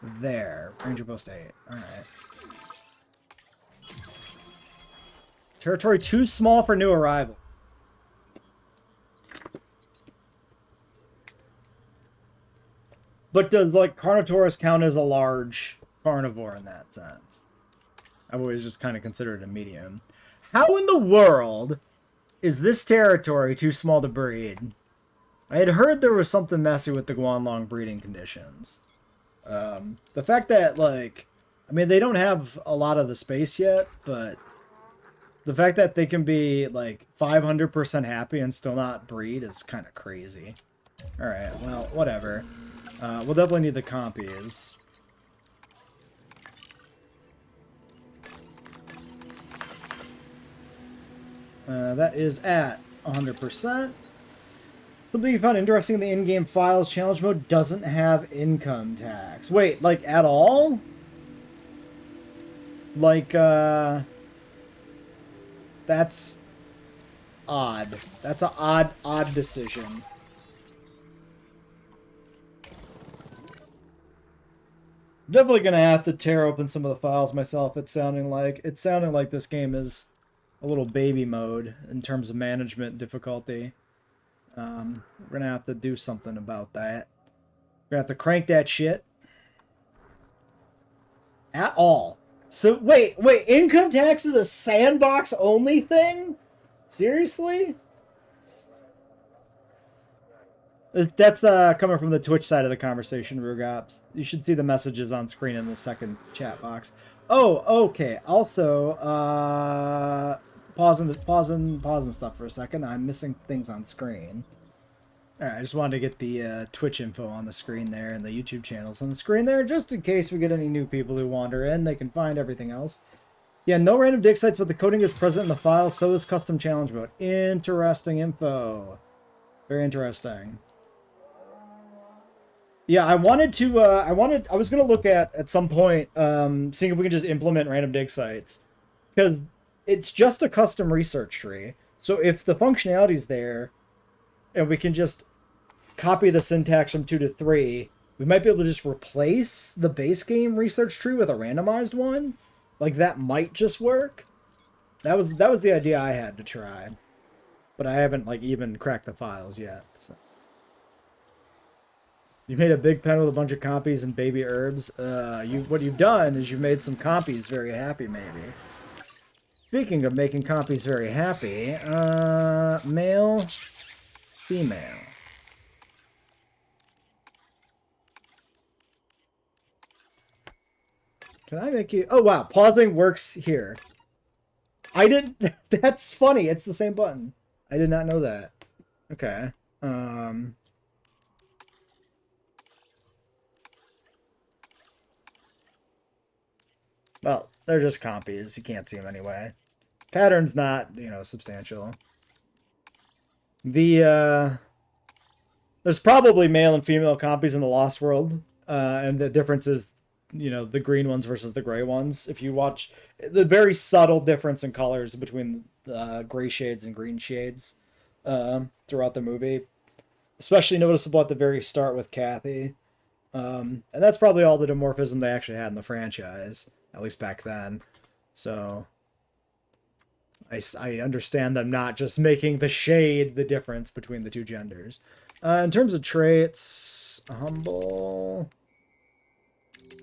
There. Ranger Post 8. Alright. Territory too small for new arrivals. But does, like, Carnotaurus count as a large carnivore in that sense? I've always just kind of considered it a medium. How in the world is this territory too small to breed? I had heard there was something messy with the Guanlong breeding conditions. The fact that, like... I mean, they don't have a lot of the space yet, but... The fact that they can be, like, 500% happy and still not breed is kind of crazy. Alright, well, whatever. We'll definitely need the compies. That is at 100%. Something you found interesting in the in-game files challenge mode doesn't have income tax. Wait, like, at all? Like, that's odd. That's an odd decision. Definitely gonna have to tear open some of the files myself. It's sounding like this game is a little baby mode in terms of management difficulty. We're gonna have to do something about that. We're gonna have to crank that shit. At all. So wait, income tax is a sandbox only thing? Seriously? That's coming from the Twitch side of the conversation, Rugops. You should see the messages on screen in the second chat box. Oh, okay. Also, pausing stuff for a second. I'm missing things on screen. Alright, I just wanted to get the Twitch info on the screen there and the YouTube channels on the screen there, just in case we get any new people who wander in. They can find everything else. Yeah, no random dig sites, but the coding is present in the file, so is custom challenge mode. Interesting info. Very interesting. Yeah, I wanted to, I was going to look at some point, seeing if we can just implement random dig sites. Because it's just a custom research tree. So if the functionality is there, and we can just copy the syntax from 2 to 3, we might be able to just replace the base game research tree with a randomized one. Like, that might just work. That was the idea I had to try. But I haven't, like, even cracked the files yet, so. You made a big pen with a bunch of copies and baby herbs. What you've done is you've made some copies very happy, maybe. Speaking of making copies very happy, male, female. Can I make you... Oh, wow. Pausing works here. I didn't... That's funny. It's the same button. I did not know that. Okay. Well, they're just copies. You can't see them anyway. Pattern's not, you know, substantial. There's probably male and female copies in the Lost World. And the difference is, you know, the green ones versus the gray ones. If you watch the very subtle difference in colors between gray shades and green shades throughout the movie. Especially noticeable at the very start with Kathy. And that's probably all the dimorphism they actually had in the franchise. At least back then. So I understand them not just making the shade the difference between the two genders. In terms of traits, Humble.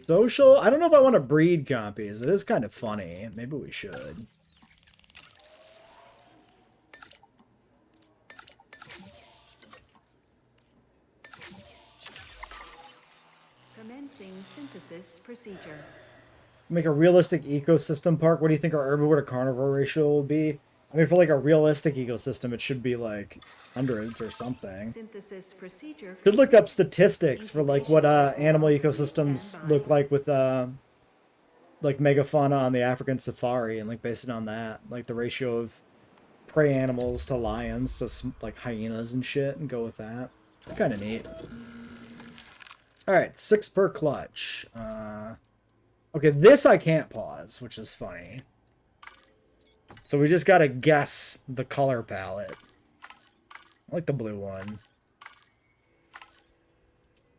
Social? I don't know if I want to breed compies. It is kind of funny. Maybe we should. Commencing synthesis procedure. Make a realistic ecosystem park. What do you think our herbivore to carnivore ratio will be? I mean, for like a realistic ecosystem, it should be like hundreds or something. Synthesis procedure. Could look up statistics for like what animal ecosystems look like with like megafauna on the African safari, and like base it on that, like the ratio of prey animals to lions to like hyenas and shit, and go with that. Kind of neat. All right, 6 per clutch. Okay, this I can't pause, which is funny. So we just gotta guess the color palette. I like the blue one.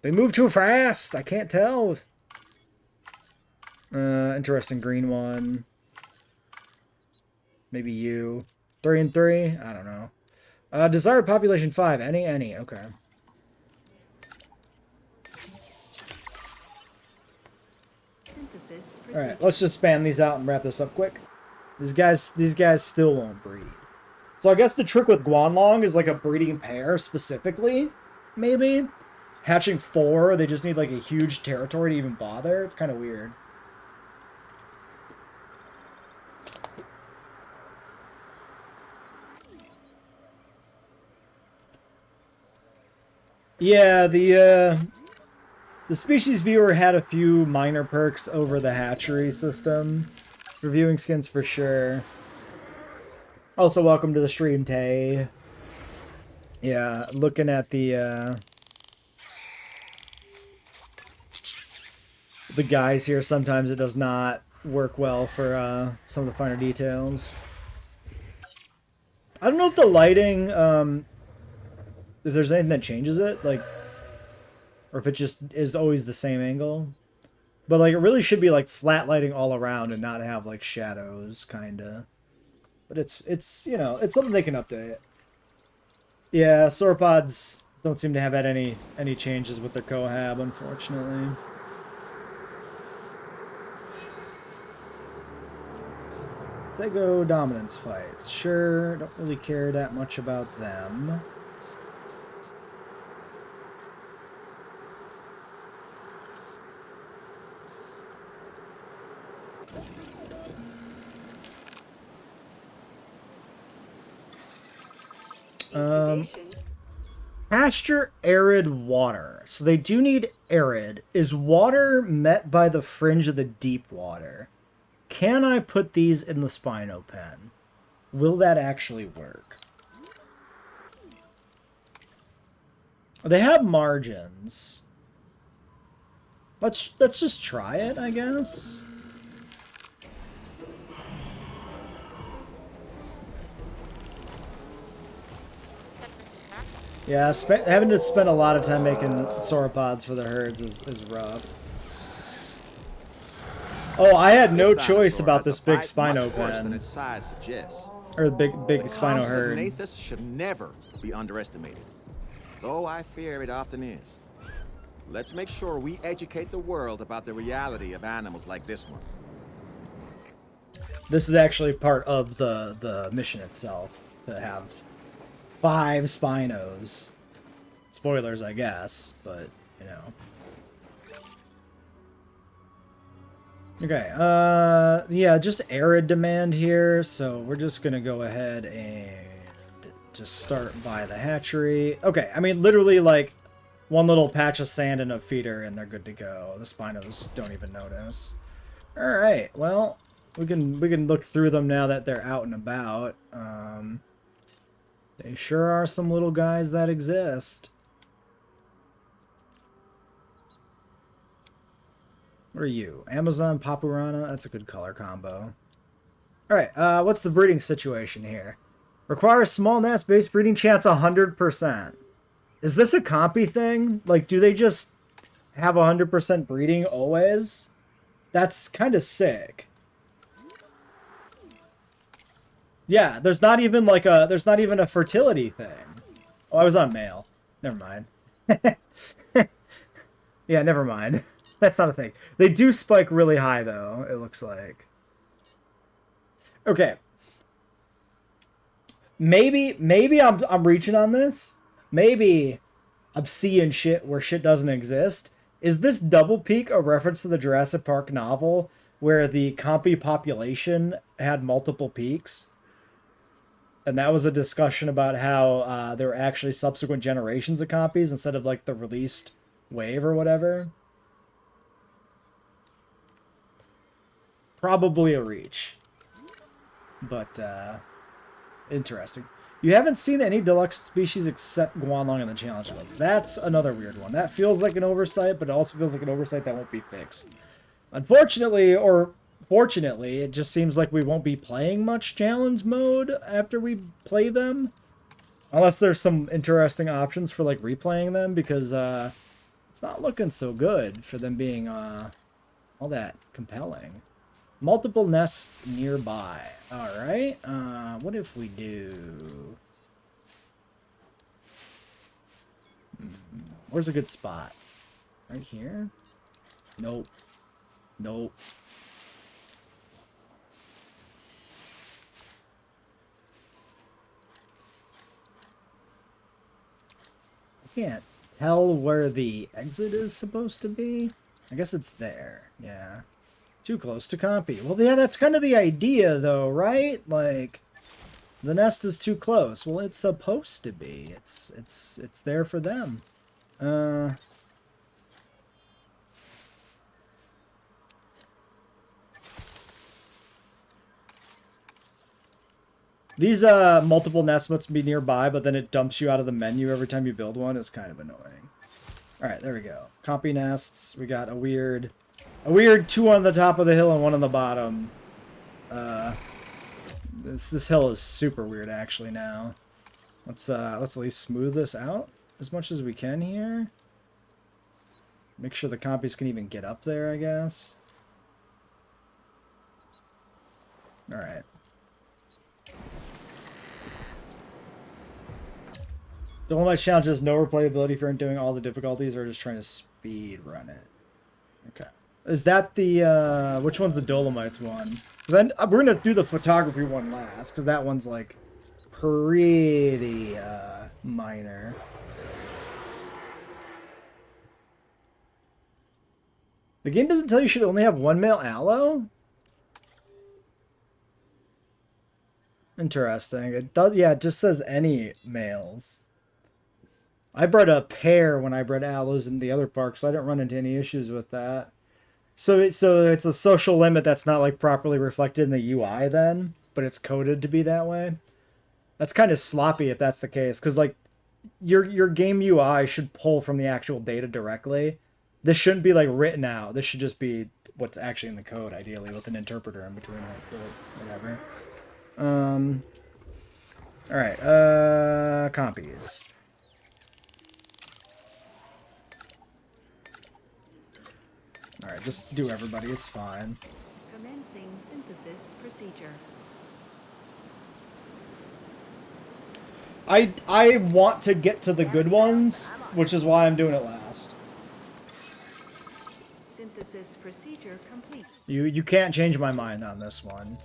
They move too fast. I can't tell. Interesting green one. Maybe you. 3 and 3? I don't know. Desired population 5. Any. Okay. Alright, let's just spam these out and wrap this up quick. These guys still won't breed. So I guess the trick with Guanlong is like a breeding pair specifically, maybe. Hatching 4, they just need like a huge territory to even bother. It's kind of weird. Yeah, the species viewer had a few minor perks over the hatchery system. Reviewing skins for sure. Also, welcome to the stream, Tay. Yeah, looking at the guys here, sometimes it does not work well for some of the finer details. I don't know if the lighting, if there's anything that changes it, like, or if it just is always the same angle. But, like, it really should be, like, flat lighting all around and not have, like, shadows, kind of. But it's you know, it's something they can update. Yeah, sauropods don't seem to have had any changes with their cohab, unfortunately. Stego dominance fights. Sure, don't really care that much about them. Pasture arid water. So they do need arid. Is water met by the fringe of the deep water? Can I put these in the Spino pen? Will that actually work? They have margins. Let's just try it, I guess. Yeah, having to spend a lot of time making sauropods for the herds is rough. Oh, I had no choice about this big Spino pen. Its size suggests. Or the big Spino herd. Nathus should never be underestimated, though I fear it often is. Let's make sure we educate the world about the reality of animals like this one. This is actually part of the mission itself, to have 5 Spinos. Spoilers, I guess, but, you know. Okay, yeah, just arid demand here, so we're just gonna go ahead and just start by the hatchery. Okay, I mean, literally, like, one little patch of sand and a feeder, and they're good to go. The Spinos don't even notice. Alright, well, we can look through them now that they're out and about. They sure are some little guys that exist. What are you? Amazon Papurana? That's a good color combo. Alright, what's the breeding situation here? Requires small nest, base breeding chance 100%. Is this a compy thing? Like, do they just have 100% breeding always? That's kind of sick. Yeah, there's not even like a fertility thing. Oh, I was on male. Never mind. Yeah, never mind. That's not a thing. They do spike really high, though, it looks like. Okay. Maybe I'm reaching on this. Maybe I'm seeing shit where shit doesn't exist. Is this double peak a reference to the Jurassic Park novel where the compy population had multiple peaks? And that was a discussion about how there were actually subsequent generations of copies instead of like the released wave or whatever. Probably a reach. But, interesting. You haven't seen any deluxe species except Guanlong in the challenge list. That's another weird one. That feels like an oversight, but it also feels like an oversight that won't be fixed. Unfortunately, or fortunately, it just seems like we won't be playing much challenge mode after we play them. Unless there's some interesting options for, like, replaying them, because, it's not looking so good for them being, all that compelling. Multiple nests nearby. Alright, what if we do... Where's a good spot? Right here? Nope. Nope. I can't tell where the exit is supposed to be. I guess it's there. Yeah. Too close to copy. Well, yeah, that's kind of the idea, though, right? Like, the nest is too close. Well, it's supposed to be. It's there for them. These multiple nests must be nearby, but then it dumps you out of the menu every time you build one. It's kind of annoying. All right, there we go. Copy nests. We got a weird two on the top of the hill and one on the bottom. This hill is super weird actually now. Let's at least smooth this out as much as we can here. Make sure the copies can even get up there, I guess. All right. The one my challenge has no replayability for doing all the difficulties or just trying to speed run it. Okay. Is that the, which one's the Dolomites one? Because we're going to do the photography one last, because that one's, like, pretty, minor. The game doesn't tell you should only have one male aloe? Interesting. It does, yeah, it just says any males. I bred a pair when I bred aloes in the other park, so I didn't run into any issues with that. So it's a social limit that's not like properly reflected in the UI then, but it's coded to be that way. That's kind of sloppy if that's the case, because like your game UI should pull from the actual data directly. This shouldn't be like written out. This should just be what's actually in the code, ideally, with an interpreter in between it, but whatever. All right, copies. All right, just do everybody. It's fine. Commencing synthesis procedure. I want to get to the good ones, which is why I'm doing it last. Synthesis procedure complete. You can't change my mind on this one.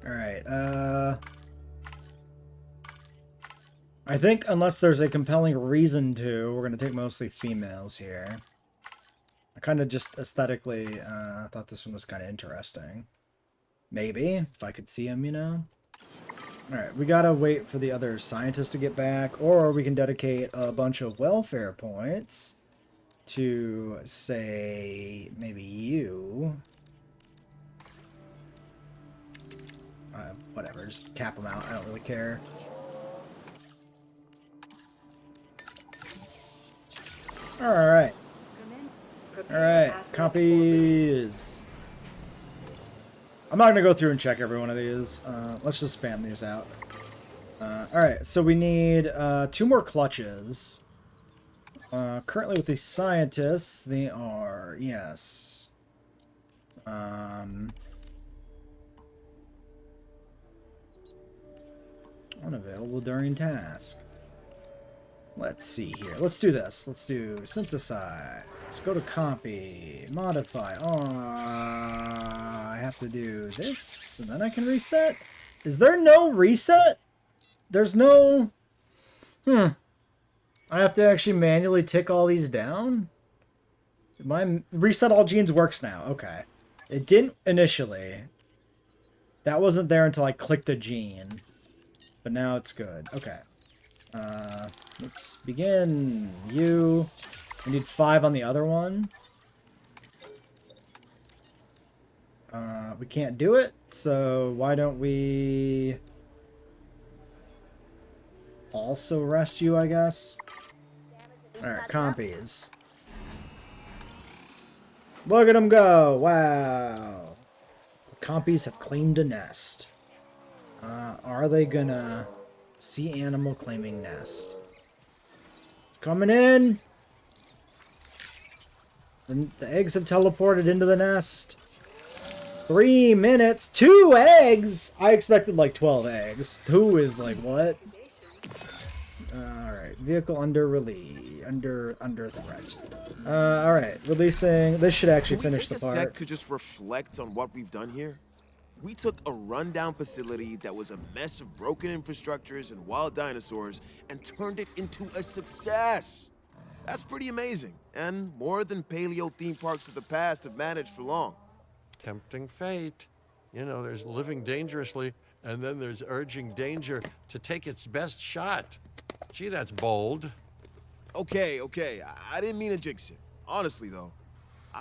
All right. I think unless there's a compelling reason to, we're going to take mostly females here. I kind of just aesthetically thought this one was kind of interesting. Maybe, if I could see him, you know? Alright, we gotta wait for the other scientists to get back, or we can dedicate a bunch of welfare points to, say, maybe you. Whatever, just cap them out, I don't really care. Alright. Alright, copies. I'm not going to go through and check every one of these. Let's just spam these out. Alright, so we need 2 more clutches. Currently with the scientists, they are, yes. Unavailable during task. Let's see here. Let's do this. Let's do synthesize. Let's go to copy. Modify. I have to do this, and then I can reset? Is there no reset? There's no... I have to actually manually tick all these down? My reset all genes works now. Okay. It didn't initially. That wasn't there until I clicked a gene. But now it's good. Okay. Let's begin. You. We need 5 on the other one. We can't do it, so why don't we also rest you, I guess? Alright, compies. Look at them go! Wow! The compies have claimed a nest. Are they gonna... see animal claiming nest? It's coming in! The eggs have teleported into the nest. 3 minutes! 2 eggs! I expected like 12 eggs. 2 is like, what? Alright, vehicle under release. Under threat. Alright, releasing. This should actually finish the part. Take a sec to just reflect on what we've done here. We took a rundown facility that was a mess of broken infrastructures and wild dinosaurs and turned it into a success. That's pretty amazing, and more than paleo theme parks of the past have managed for long. Tempting fate. You know, there's living dangerously, and then there's urging danger to take its best shot. Gee, that's bold. Okay, I didn't mean to jinx it. Honestly, though,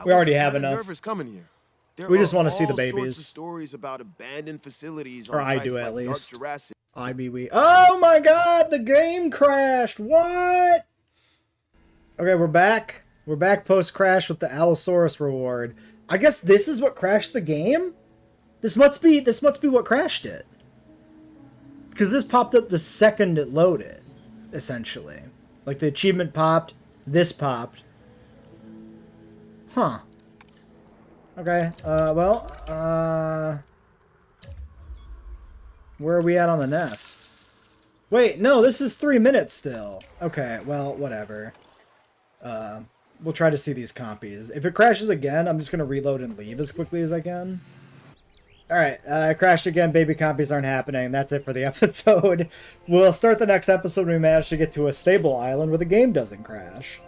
We already was have kinda enough. nervous coming here. There We just are want to see the all sorts babies. of stories about abandoned facilities Or on I sites do, at like Dark least. Jurassic. Oh my god, the game crashed! What? Okay, we're back. We're back post-crash with the Allosaurus reward. I guess this is what crashed the game? This must be what crashed it. Because this popped up the second it loaded, essentially. Like the achievement popped, this popped. Huh. Okay, where are we at on the nest? Wait, no, this is 3 minutes still. Okay, well, whatever. We'll try to see these compies. If it crashes again, I'm just going to reload and leave as quickly as I can. Alright, it crashed again. Baby compies aren't happening. That's it for the episode. We'll start the next episode when we manage to get to a stable island where the game doesn't crash.